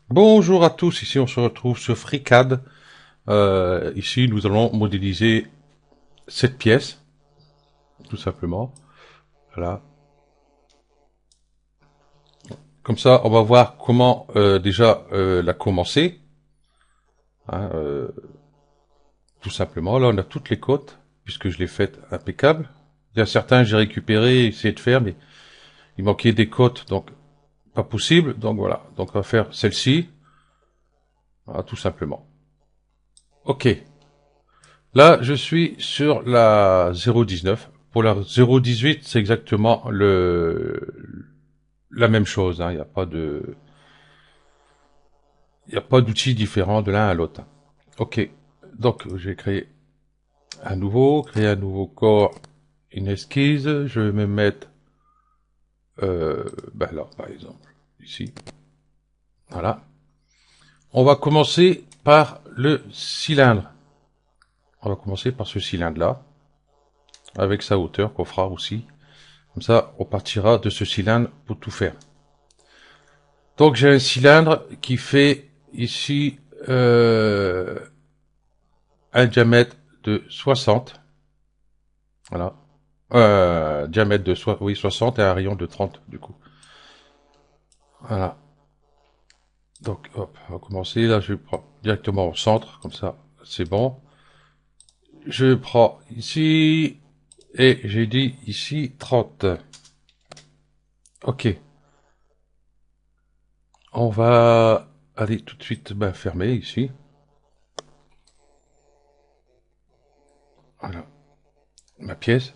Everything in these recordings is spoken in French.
Bonjour à tous, ici on se retrouve sur FreeCAD. Ici nous allons modéliser cette pièce, tout simplement. Voilà. Comme ça, on va voir comment déjà la commencer. Hein, tout simplement. Là, on a toutes les côtes, puisque je l'ai faite impeccable. Il y a certains j'ai récupéré, essayé de faire, mais il manquait des côtes, donc pas possible. Donc voilà. Donc on va faire celle-ci, voilà, tout simplement. Ok. Là, je suis sur la 0,19. Pour la 0,18, c'est exactement la même chose. Hein. Il n'y a pas d'outil différent de l'un à l'autre. Ok. Donc, j'ai créé un nouveau corps, une esquisse. Je vais me mettre, là, par exemple, ici. Voilà. On va commencer par le cylindre. On va commencer par ce cylindre-là, avec sa hauteur qu'on fera aussi. Comme ça, on partira de ce cylindre pour tout faire. Donc j'ai un cylindre qui fait ici un diamètre de 60. Voilà. Diamètre de 60 et un rayon de 30 du coup. Voilà. Donc hop, on va commencer. Là je prends directement au centre, comme ça c'est bon. Je prends ici et j'ai dit ici 30. Ok. On va aller tout de suite fermer ici. Voilà. Ma pièce.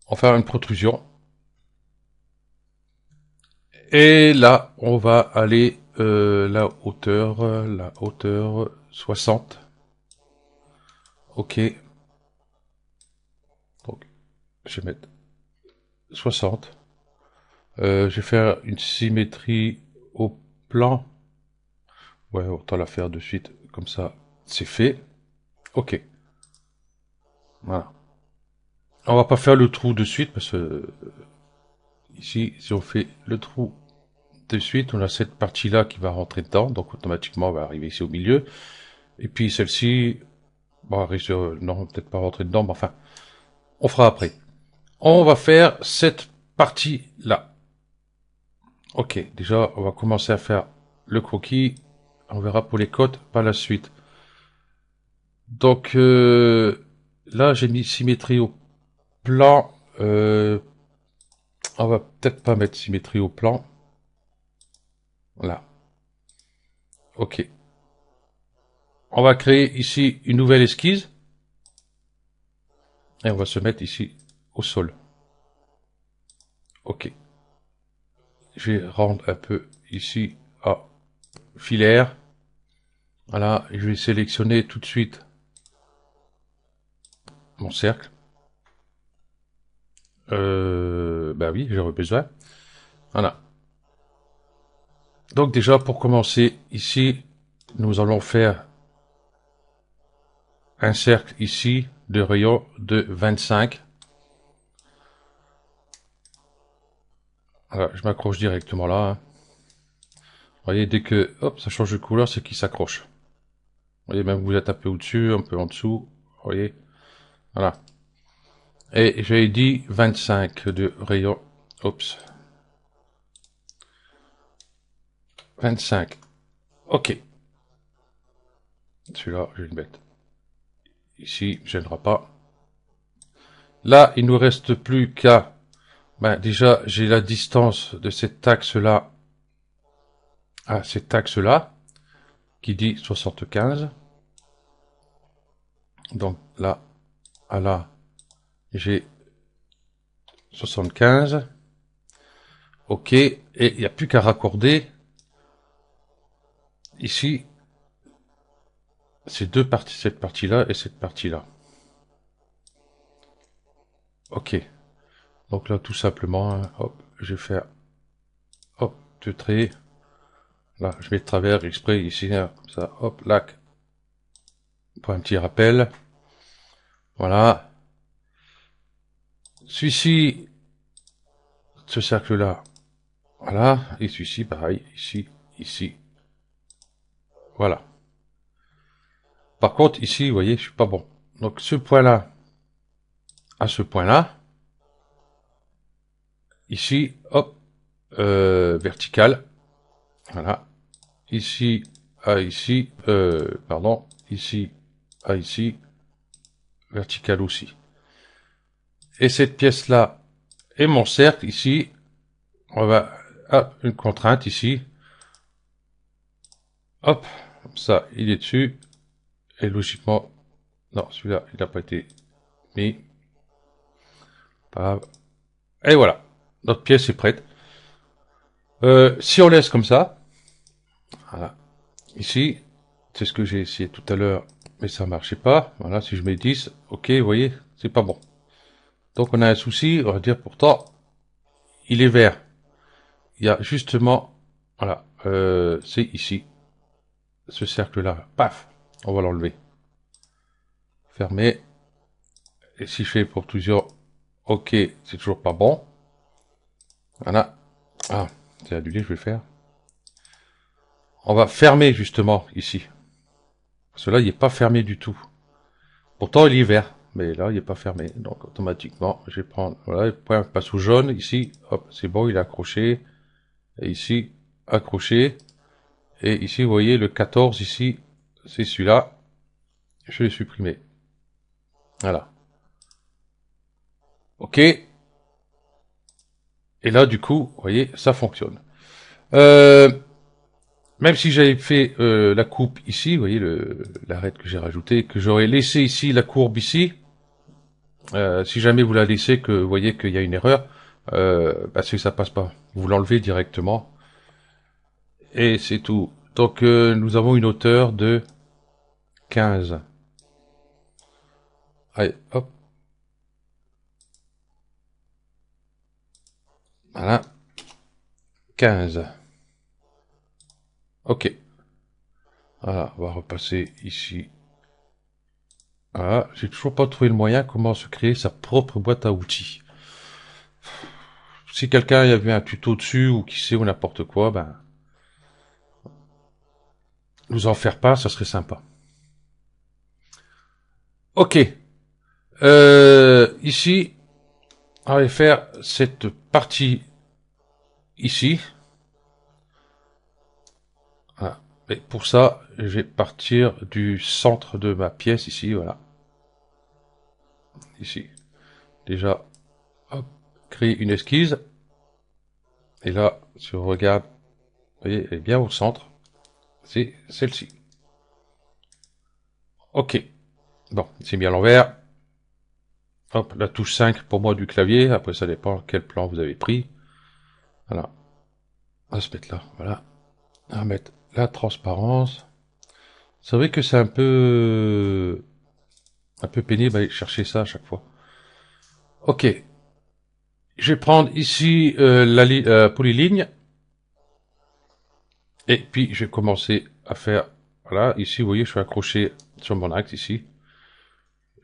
On va faire une protrusion. Et là, on va aller la hauteur 60. Ok. Donc, je vais mettre 60. Je vais faire une symétrie au plan. Ouais, autant la faire de suite. Comme ça, c'est fait. Ok. Voilà. On va pas faire le trou de suite parce que ici, si on fait le trou de suite, on a cette partie-là qui va rentrer dedans. Donc, automatiquement, on va arriver ici au milieu. Et puis, celle-ci, bon, risque, non, peut-être pas rentrer dedans, mais enfin, on fera après. On va faire cette partie-là. Ok, déjà, on va commencer à faire le croquis. On verra pour les côtes par la suite. Donc, là, j'ai mis symétrie au plan. On va peut-être pas mettre symétrie au plan. Voilà. Ok. On va créer ici une nouvelle esquisse. Et on va se mettre ici au sol. Ok. Je vais rendre un peu ici à filaire. Voilà. Je vais sélectionner tout de suite mon cercle. Bah oui, j'aurais besoin. Voilà. Donc déjà, pour commencer, ici, nous allons faire un cercle ici de rayon de 25. Voilà, je m'accroche directement là. Hein. Vous voyez, dès que hop, ça change de couleur, c'est qu'il s'accroche. Vous voyez, même vous êtes un peu au-dessus, un peu en dessous. Vous voyez, voilà. Et j'ai dit 25 de rayon. Oups. 25. Ok. Celui-là, je vais le mettre ici, ne gênera pas. Là, il nous reste plus qu'à... déjà, j'ai la distance de cet axe-là à cet axe-là, qui dit 75. Donc là, à là, j'ai 75. Ok, et il n'y a plus qu'à raccorder ici ces deux parties, cette partie-là et cette partie-là. Ok, donc là tout simplement, hein, hop, je vais faire hop, deux traits. Là, je mets de travers exprès ici, hein, comme ça, hop, là, pour un petit rappel. Voilà. Celui-ci, ce cercle-là, voilà, et celui-ci, pareil, ici, ici. Voilà. Par contre, ici, vous voyez, je suis pas bon. Donc, ce point-là à ce point-là, ici, hop, vertical. Voilà. Ici à ici, pardon, ici à ici, vertical aussi. Et cette pièce-là et mon cercle ici, on va, une contrainte ici. Hop, ça, il est dessus. Et logiquement, non, celui-là, il n'a pas été mis. Pas grave. Et voilà, notre pièce est prête. Si on laisse comme ça, voilà, ici, c'est ce que j'ai essayé tout à l'heure, mais ça marchait pas. Voilà, si je mets 10, ok, vous voyez, c'est pas bon. Donc on a un souci, on va dire pourtant, il est vert. Il y a justement, voilà, c'est ici, ce cercle-là, paf, on va l'enlever. Fermer. Et si je fais pour toujours, ok, c'est toujours pas bon. Voilà. Ah, c'est annulé, je vais faire. On va fermer justement ici. Parce que là, il n'est pas fermé du tout. Pourtant, il est vert. Mais là, il n'est pas fermé. Donc, automatiquement, je vais prendre... Voilà, le point passe au jaune. Ici, hop, c'est bon, il est accroché. Et ici, accroché. Et ici, vous voyez, le 14, ici, c'est celui-là. Je l'ai supprimé. Voilà. OK. Et là, du coup, vous voyez, ça fonctionne. Même si j'avais fait la coupe ici, vous voyez l'arête que j'ai rajouté, que j'aurais laissé ici la courbe ici, si jamais vous la laissez, que vous voyez qu'il y a une erreur, bah, c'est que ça passe pas. Vous l'enlevez directement et c'est tout. Donc nous avons une hauteur de 15. Allez, hop, voilà, 15. Ok. Voilà, on va repasser ici. Voilà, j'ai toujours pas trouvé le moyen comment se créer sa propre boîte à outils. Si quelqu'un y avait un tuto dessus ou qui sait ou n'importe quoi, ben nous en faire part, ça serait sympa. Ok. Ici, on va faire cette partie ici. Voilà. Et pour ça, je vais partir du centre de ma pièce ici, voilà. Ici. Déjà, hop, créer une esquisse. Et là, si on regarde, vous voyez, elle est bien au centre. C'est celle-ci. Ok. Bon, c'est mis à l'envers. Hop, la touche 5 pour moi du clavier. Après, ça dépend quel plan vous avez pris. Voilà. On va se mettre là. Voilà. On va mettre la transparence. C'est vrai que c'est un peu pénible d'aller chercher ça à chaque fois. Ok. Je vais prendre ici la polyligne. Et puis, je vais commencer à faire... Voilà, ici, vous voyez, je suis accroché sur mon axe, ici.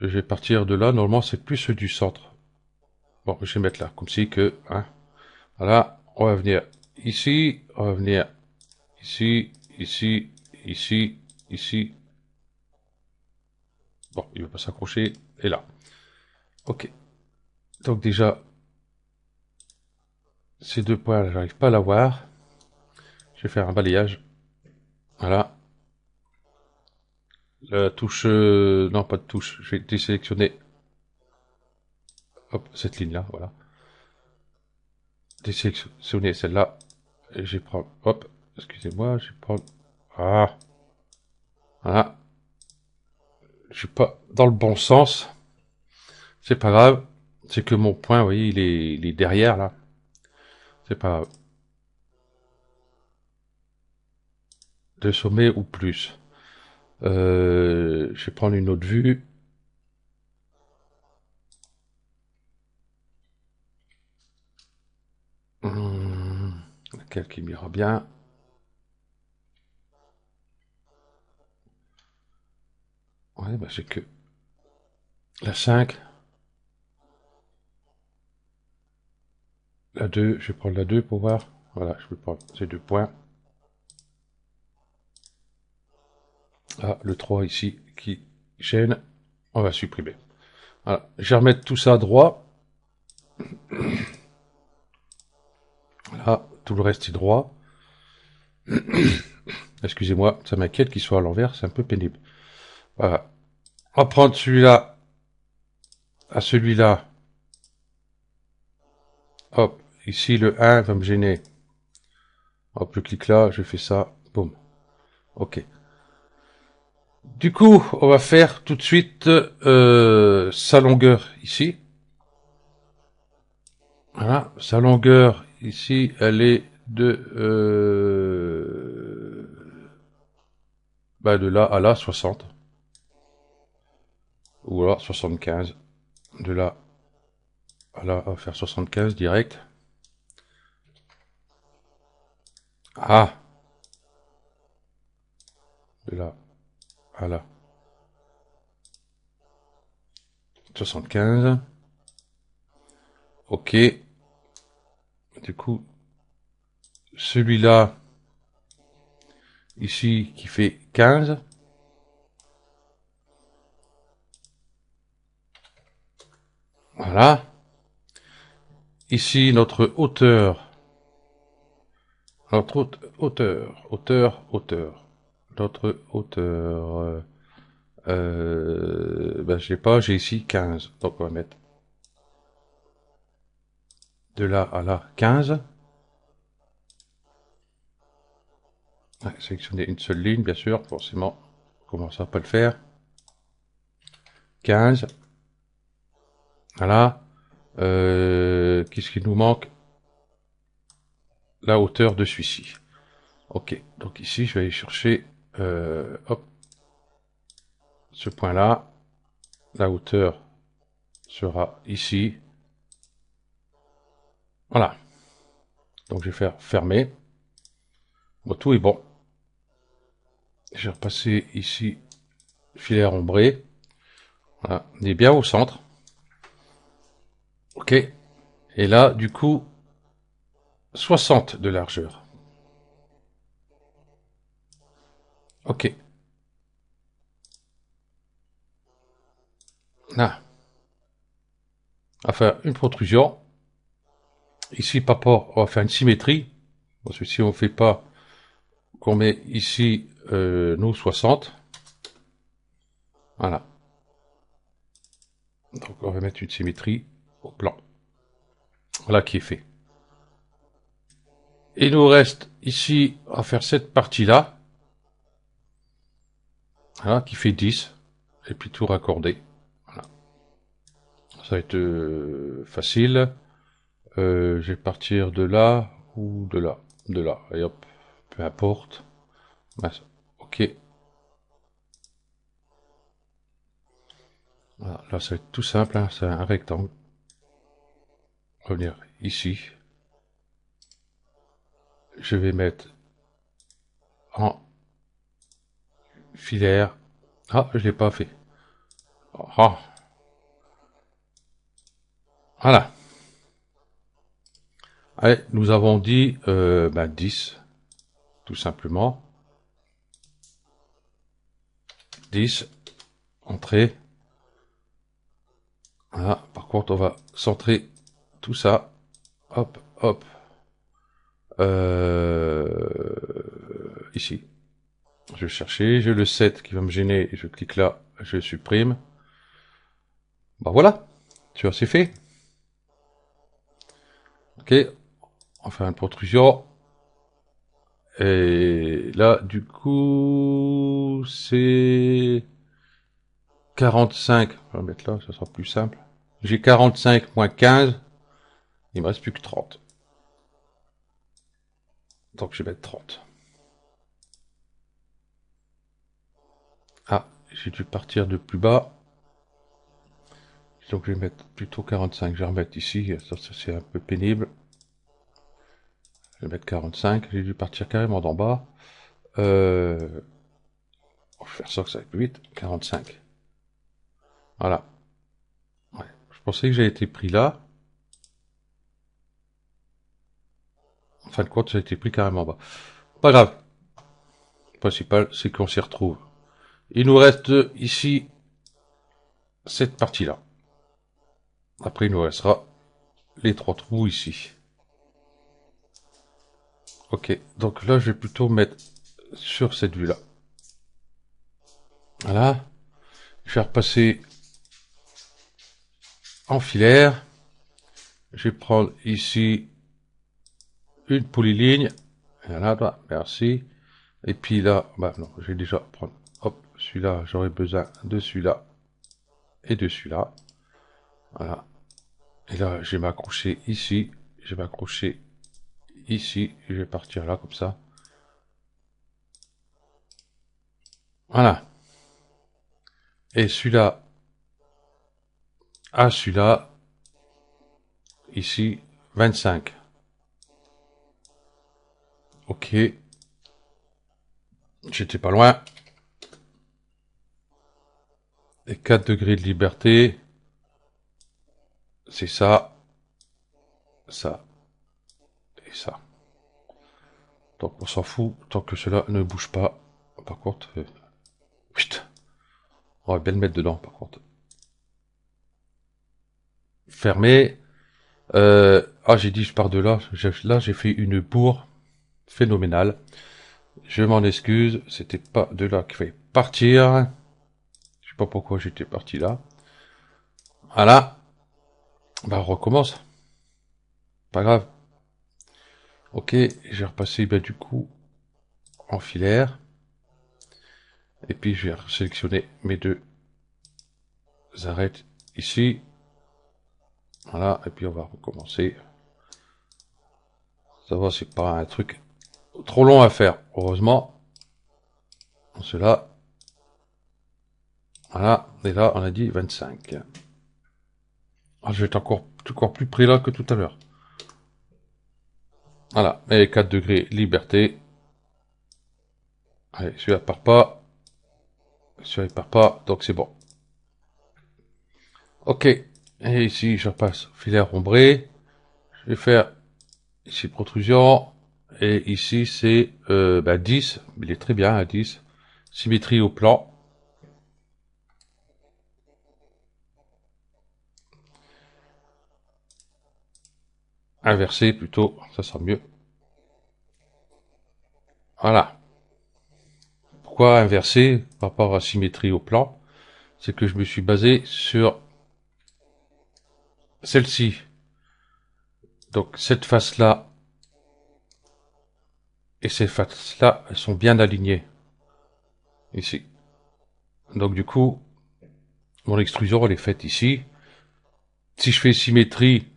Je vais partir de là. Normalement, c'est plus du centre. Bon, je vais mettre là, comme si que... Hein, voilà, on va venir ici. On va venir ici, ici, ici, ici. Bon, il ne va pas s'accrocher. Et là. Ok. Donc déjà, ces deux points, j'arrive pas à l'avoir. Je vais faire un balayage. Voilà. La touche... non, pas de touche. Je vais désélectionner. Hop, cette ligne-là, voilà. Désélectionner celle-là. Et je vais prendre... Hop, excusez-moi, je vais prendre... Ah, voilà. Je suis pas dans le bon sens. C'est pas grave. C'est que mon point, vous voyez, il est derrière, là. C'est pas grave. De sommet ou plus. Je vais prendre une autre vue. Laquelle qui m'ira bien. Ouais, bah c'est que la 5, la 2, je vais prendre la 2 pour voir. Voilà, je vais prendre ces deux points. Ah, le 3 ici qui gêne. On va supprimer. Voilà. Je vais remettre tout ça droit. Là, tout le reste est droit. Excusez-moi, ça m'inquiète qu'il soit à l'envers, c'est un peu pénible. Voilà. On va prendre celui-là à celui-là. Hop, ici le 1 va me gêner. Hop, je clique là, je fais ça. Boum. Ok. Du coup, on va faire tout de suite sa longueur ici. Voilà, sa longueur ici, elle est de là à là, 60. Ou alors 75. De là à là, on va faire 75 direct. Ah, de là à là, 75. Ok. Du coup, celui-là, ici, qui fait 15. Voilà. Ici, notre hauteur. Notre hauteur. Notre hauteur. Ben, je l'ai pas, j'ai ici 15. Donc, on va mettre de là à là 15. Ouais, sélectionner une seule ligne, bien sûr, forcément. On commence à pas le faire. 15. Voilà. Qu'est-ce qui nous manque? La hauteur de celui-ci. Ok. Donc ici, je vais aller chercher, hop, ce point-là. La hauteur sera ici. Voilà. Donc je vais faire fermer. Bon, tout est bon. Je vais repasser ici, filaire ombré. Voilà. On est bien au centre. Ok. Et là, du coup, 60 de largeur. Ok. Là. On va faire une protrusion. Ici, par rapport, on va faire une symétrie. Parce que si on ne fait pas, qu'on met ici nos 60. Voilà. Donc on va mettre une symétrie au plan. Voilà qui est fait. Il nous reste ici à faire cette partie-là. Voilà, qui fait 10. Et puis tout raccorder. Voilà. Ça va être facile. Je vais partir de là ou de là. De là. Et hop. Peu importe. Ok. Voilà. Là, ça va être tout simple. Hein. C'est un rectangle. Revenir ici. Je vais mettre en filaire. Ah, je l'ai pas fait. Ah, voilà. Allez, nous avons dit 10, tout simplement. 10, entrée. Voilà. Par contre, on va centrer tout ça. Hop, hop. Ici. Je vais chercher, j'ai le 7 qui va me gêner, je clique là, je supprime. Bah voilà, tu vois, c'est fait. Ok, on fait une protrusion. Et là, du coup, c'est 45. On va mettre là, ça sera plus simple. J'ai 45 moins 15. Il me reste plus que 30. Donc je vais mettre 30. Ah, j'ai dû partir de plus bas. Donc je vais mettre plutôt 45. Je vais remettre ici. Ça c'est un peu pénible. Je vais mettre 45. J'ai dû partir carrément d'en bas. On va faire ça que ça va être plus vite. 45. Voilà. Ouais. Je pensais que j'avais été pris là. En fin de compte, ça a été pris carrément bas. Pas grave. Le principal, c'est qu'on s'y retrouve. Il nous reste ici cette partie-là. Après, il nous restera les 3 trous ici. Ok, donc là, je vais plutôt mettre sur cette vue-là. Voilà. Je vais repasser en filaire. Je vais prendre ici une polyligne. Voilà, merci. Et puis là, bah non, je vais déjà prendre, hop, celui-là, j'aurai besoin de celui-là et de celui-là. Voilà. Et là, je vais m'accrocher ici, je vais m'accrocher ici, et je vais partir là, comme ça. Voilà. Et celui-là, à celui-là, ici, 25. Ok. J'étais pas loin. Et 4 degrés de liberté. C'est ça, ça et ça. Donc on s'en fout tant que cela ne bouge pas. Par contre, putain, on va bien le mettre dedans par contre. Fermé. Ah, j'ai dit je pars de là. Là, j'ai fait une bourre phénoménale. Je m'en excuse. C'était pas de là qu'il fallait partir. Je sais pas pourquoi j'étais parti là. Voilà. Bah, on recommence. Pas grave. Ok, j'ai repassé bah, du coup en filaire. Et puis je vais sélectionner mes deux arêtes ici. Voilà, et puis on va recommencer. Ça va, c'est pas un truc trop long à faire, heureusement. Cela, voilà, et là on a dit 25. Ah, je vais être encore plus près là que tout à l'heure. Voilà, et 4 degrés liberté. Allez, celui-là part pas. Celui-là part pas, donc c'est bon. Ok, et ici je passe filaire ombré. Je vais faire ici protrusion. Et ici c'est 10, il est très bien à 10. Symétrie au plan. Inversé plutôt, ça sera mieux. Voilà. Pourquoi inversé par rapport à symétrie au plan? C'est que je me suis basé sur celle-ci. Donc cette face-là et cette face-là, elles sont bien alignées. Ici. Donc du coup, mon extrusion, elle est faite ici. Si je fais symétrie,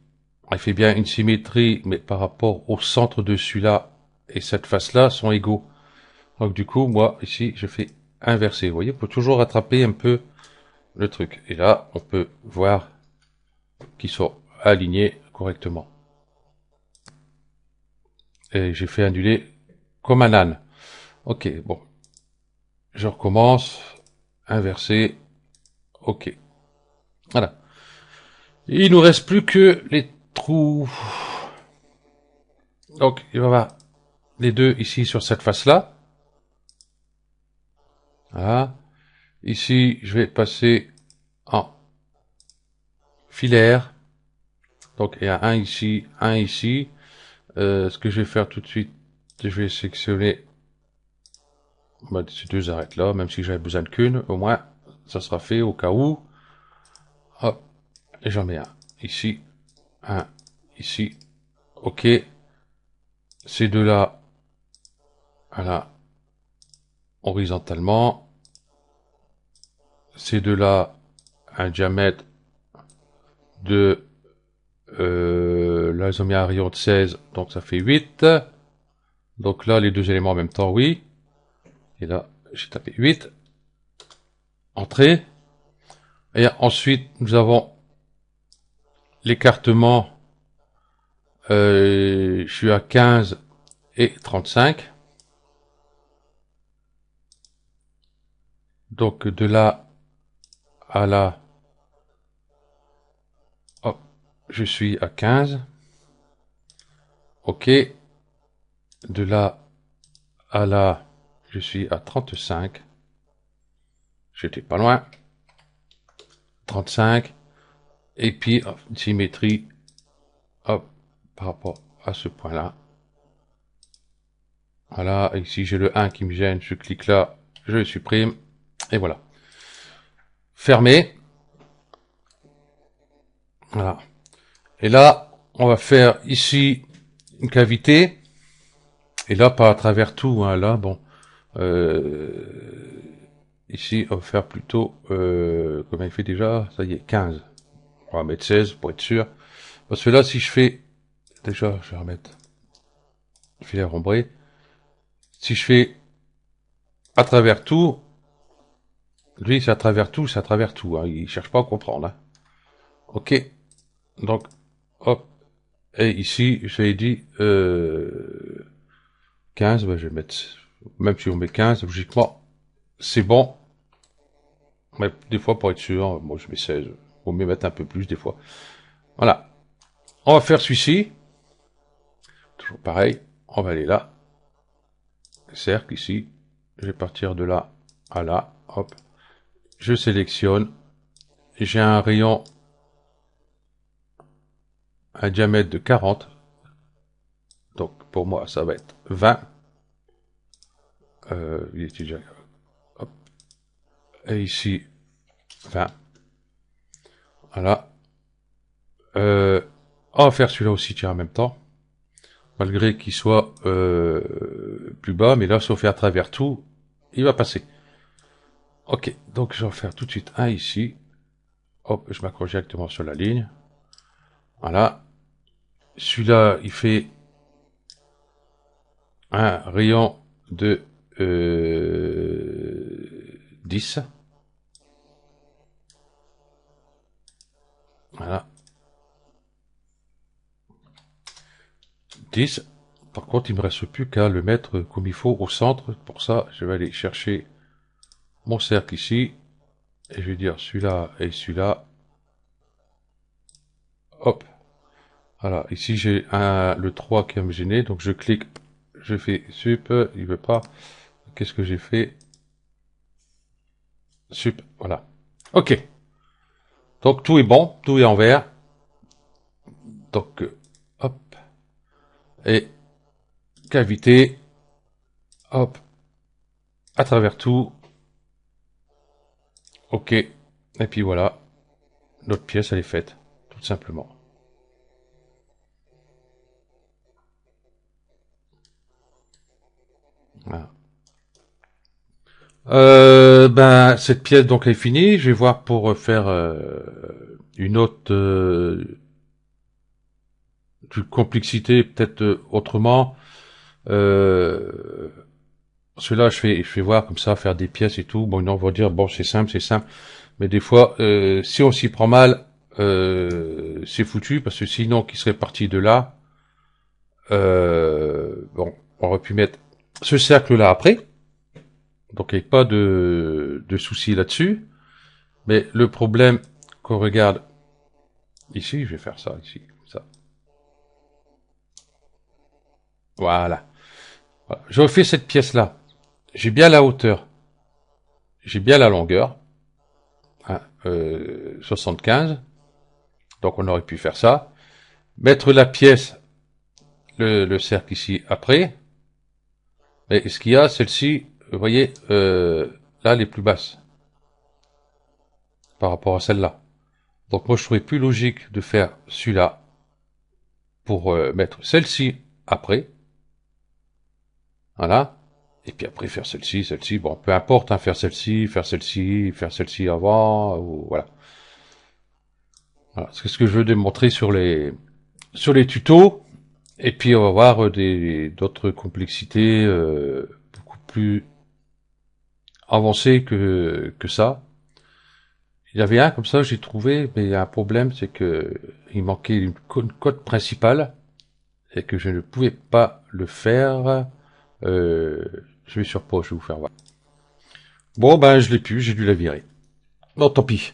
elle fait bien une symétrie, mais par rapport au centre de celui-là et cette face-là sont égaux. Donc du coup, moi, ici, je fais inverser. Vous voyez, il faut toujours rattraper un peu le truc. Et là, on peut voir qu'ils sont alignés correctement. Et j'ai fait annuler comme un âne. Ok, bon. Je recommence. Inverser. Ok. Voilà. Il nous reste plus que les trous. Donc, il va y avoir les deux ici sur cette face-là. Voilà. Ici, je vais passer en filaire. Donc, il y a un ici, un ici. Ce que je vais faire tout de suite, je vais sélectionner ces deux arêtes là, même si j'avais besoin de qu'une, au moins, ça sera fait au cas où. Hop, et j'en mets un ici, un ici. Ok. Ces deux-là, voilà, horizontalement. Ces deux-là, un diamètre de là ils ont mis un rayon de 16, donc ça fait 8. Donc là, les deux éléments en même temps, oui. Et là, j'ai tapé 8. Entrée. Et ensuite, nous avons l'écartement. Je suis à 15 et 35. Donc de là à là, hop, je suis à 15. Ok. De là à là, je suis à 35. j'étais pas loin. 35. Et puis, une symétrie, hop, par rapport à ce point-là. Voilà, ici j'ai le 1 qui me gêne, je clique là, je le supprime, et voilà. Fermé. Voilà. Et là, on va faire ici une cavité. Et là, pas à travers tout, hein, là, bon. Ici, on va faire plutôt, combien il fait déjà? Ça y est, 15. On va mettre 16 pour être sûr. Parce que là, si je fais, déjà, je vais remettre, je vais rembré. Si je fais à travers tout, lui, c'est à travers tout, c'est à travers tout, hein. Il cherche pas à comprendre, hein. Ok. Donc, hop. Et ici, j'ai dit, 15, ben, je vais mettre, même si on met 15, logiquement, c'est bon. Mais des fois, pour être sûr, moi, je mets 16. Faut mieux mettre un peu plus, des fois. Voilà. On va faire celui-ci. Toujours pareil. On va aller là. Cercle, ici. Je vais partir de là à là. Hop. Je sélectionne. J'ai un rayon, un diamètre de 40. Donc, pour moi, ça va être 20. Il était déjà, hop. Et ici, 20. Voilà. On va faire celui-là aussi, tiens, en même temps. Malgré qu'il soit plus bas, mais là, sauf à travers tout, il va passer. Ok, donc je vais en faire tout de suite un ici. Hop, je m'accroche directement sur la ligne. Voilà. Celui-là, il fait un rayon de 10. Voilà. 10. Par contre, il me reste plus qu'à le mettre comme il faut au centre. Pour ça, je vais aller chercher mon cercle ici. Et je vais dire celui-là et celui-là. Hop. Voilà. Ici, j'ai le 3 qui va me gêner. Donc, je clique. Je fais sup. Il veut pas. Qu'est-ce que j'ai fait? Sup. Voilà. Ok. Donc, tout est bon. Tout est en vert. Donc, hop. Et cavité. Hop. À travers tout. Ok. Et puis voilà. Notre pièce, elle est faite. Tout simplement. Voilà. Ben, cette pièce donc est finie. Je vais voir pour faire une autre de complexité, peut-être autrement. Euh, Cela, je fais voir comme ça, faire des pièces et tout. Bon, on va dire bon, c'est simple, c'est simple. Mais des fois, si on s'y prend mal, c'est foutu parce que sinon, qui serait parti de là, bon, on aurait pu mettre ce cercle-là après. Donc, il n'y a pas de souci là-dessus. Mais le problème qu'on regarde ici, je vais faire ça ici, ça. Voilà. Voilà. Je refais cette pièce-là. J'ai bien la hauteur, j'ai bien la longueur, hein, 75. Donc on aurait pu faire ça. Mettre la pièce, le cercle ici après. Et ce qu'il y a, celle-ci, vous voyez, là, elle est plus basse par rapport à celle-là. Donc moi, je trouvais plus logique de faire celui-là pour mettre celle-ci après. Voilà. Et puis après faire celle-ci, celle-ci. Bon, peu importe, hein, faire celle-ci, faire celle-ci avant, ou voilà. Voilà. C'est ce que je veux démontrer sur les tutos. Et puis on va voir d'autres complexités beaucoup plus avancées que ça. Il y avait un comme ça, j'ai trouvé, mais il y a un problème, c'est que il manquait une code principale et que je ne pouvais pas le faire. Euh, je vais sur pause, je vais vous faire voir. Bon, ben je l'ai pu, j'ai dû la virer. Bon, tant pis.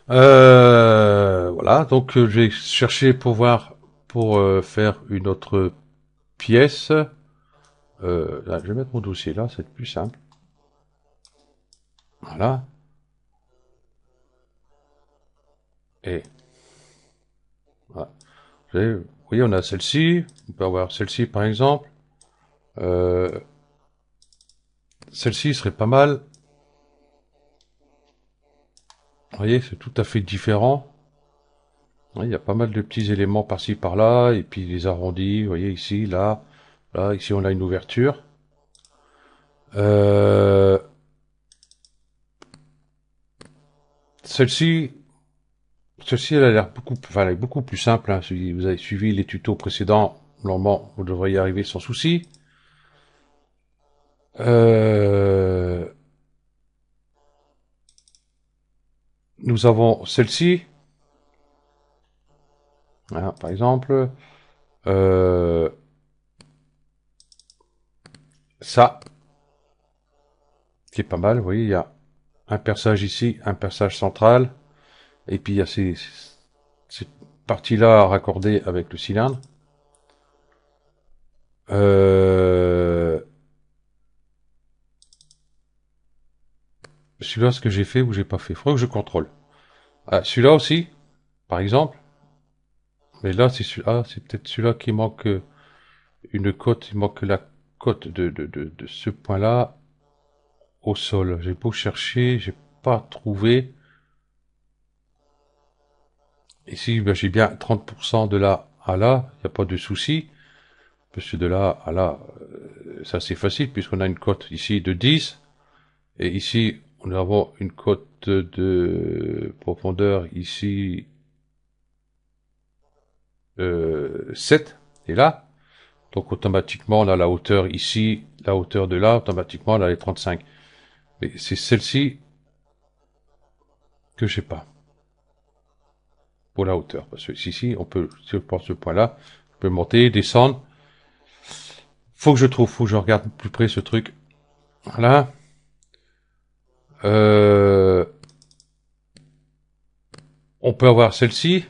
Voilà, donc je vais chercher pour voir pour faire une autre pièce. Là, je vais mettre mon dossier là, c'est plus simple. Voilà. Et voilà. Vous voyez, on a celle-ci. On peut avoir celle-ci, par exemple. Euh, Celle-ci serait pas mal. Vous voyez, c'est tout à fait différent. Oui, il y a pas mal de petits éléments par-ci par-là, et puis les arrondis, vous voyez, ici, là, là, ici on a une ouverture. Euh, celle-ci, celle-ci, elle a l'air beaucoup, enfin, elle est beaucoup plus simple, hein. Si vous avez suivi les tutos précédents, normalement, vous devriez y arriver sans souci. Euh, nous avons celle-ci, voilà, par exemple. Euh, Ça, qui est pas mal, vous voyez, il y a un perçage ici, un perçage central, et puis il y a cette partie-là raccordée avec le cylindre. Celui-là, ce que j'ai fait ou j'ai pas fait. Faudrait que je contrôle. Ah, celui-là aussi, par exemple. Mais là, c'est c'est peut-être celui-là qui manque une cote. Il manque la cote de ce point-là au sol. J'ai beau chercher, j'ai pas trouvé. Ici, ben, j'ai bien 30% de là à là. Il n'y a pas de souci. Parce que de là à là, ça c'est facile puisqu'on a une cote ici de 10. Et ici, nous avons une cote de profondeur ici 7. Et là, donc automatiquement, on a la hauteur ici, la hauteur de là, automatiquement, on a les 35. Mais c'est celle-ci que j'ai pas, pour la hauteur. Parce que ici, on peut, si on prend ce point-là, on peut monter, descendre. Faut que je regarde plus près ce truc. Voilà. Euh, on peut avoir celle-ci. Vous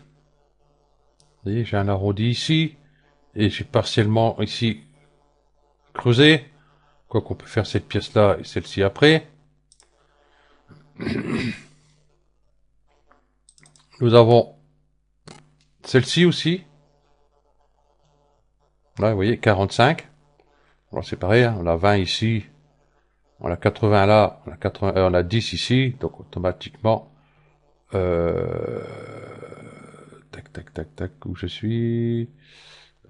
voyez, j'ai un arrondi ici. Et j'ai partiellement ici creusé. Quoi qu'on peut faire cette pièce-là et celle-ci après. Nous avons celle-ci aussi. Là, vous voyez, 45. Alors c'est pareil, hein, on a 20 ici, on a 80 là, on a 80, on a 10 ici, donc automatiquement, euh, tac, tac, tac, tac, où je suis,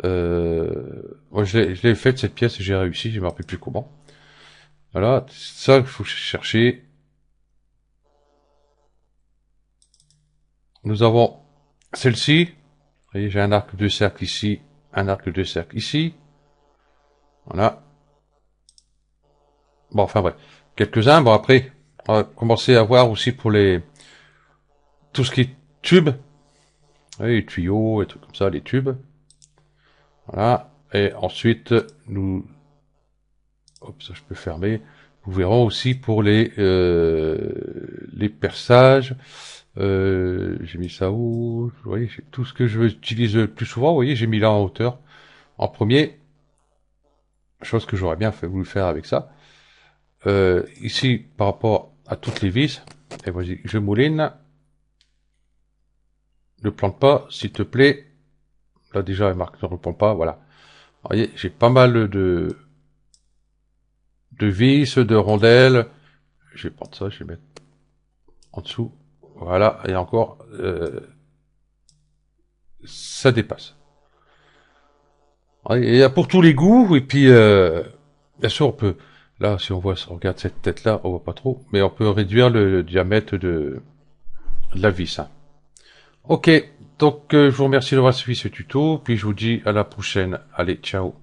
moi je l'ai fait cette pièce et j'ai réussi, je me rappelle plus comment. Voilà, ça il faut chercher. Nous avons celle-ci, vous voyez, j'ai un arc de cercle ici, un arc de cercle ici, voilà. Bon, enfin bref, quelques-uns, bon après, on va commencer à voir aussi pour tout ce qui est tube. Oui, les tuyaux, et trucs comme ça, les tubes. Voilà. Et ensuite, hop, ça je peux fermer. Nous verrons aussi pour les perçages. J'ai mis ça où? Vous voyez, tout ce que je utilise le plus souvent, vous voyez, j'ai mis là en hauteur. En premier, chose que j'aurais bien voulu faire avec ça. Ici, par rapport à toutes les vis, et vas-y, je mouline. Ne plante pas, s'il te plaît. Là déjà, la marque ne répond pas, voilà. Vous voyez, j'ai pas mal de vis, de rondelles. Je vais prendre ça, je vais mettre en dessous. Voilà, et encore, ça dépasse. Et il y a pour tous les goûts, et puis, bien sûr, on peut, là, si on voit, si on regarde cette tête-là, on voit pas trop, mais on peut réduire le diamètre de la vis. Hein. Ok, donc je vous remercie d'avoir suivi ce tuto, puis je vous dis à la prochaine. Allez, ciao.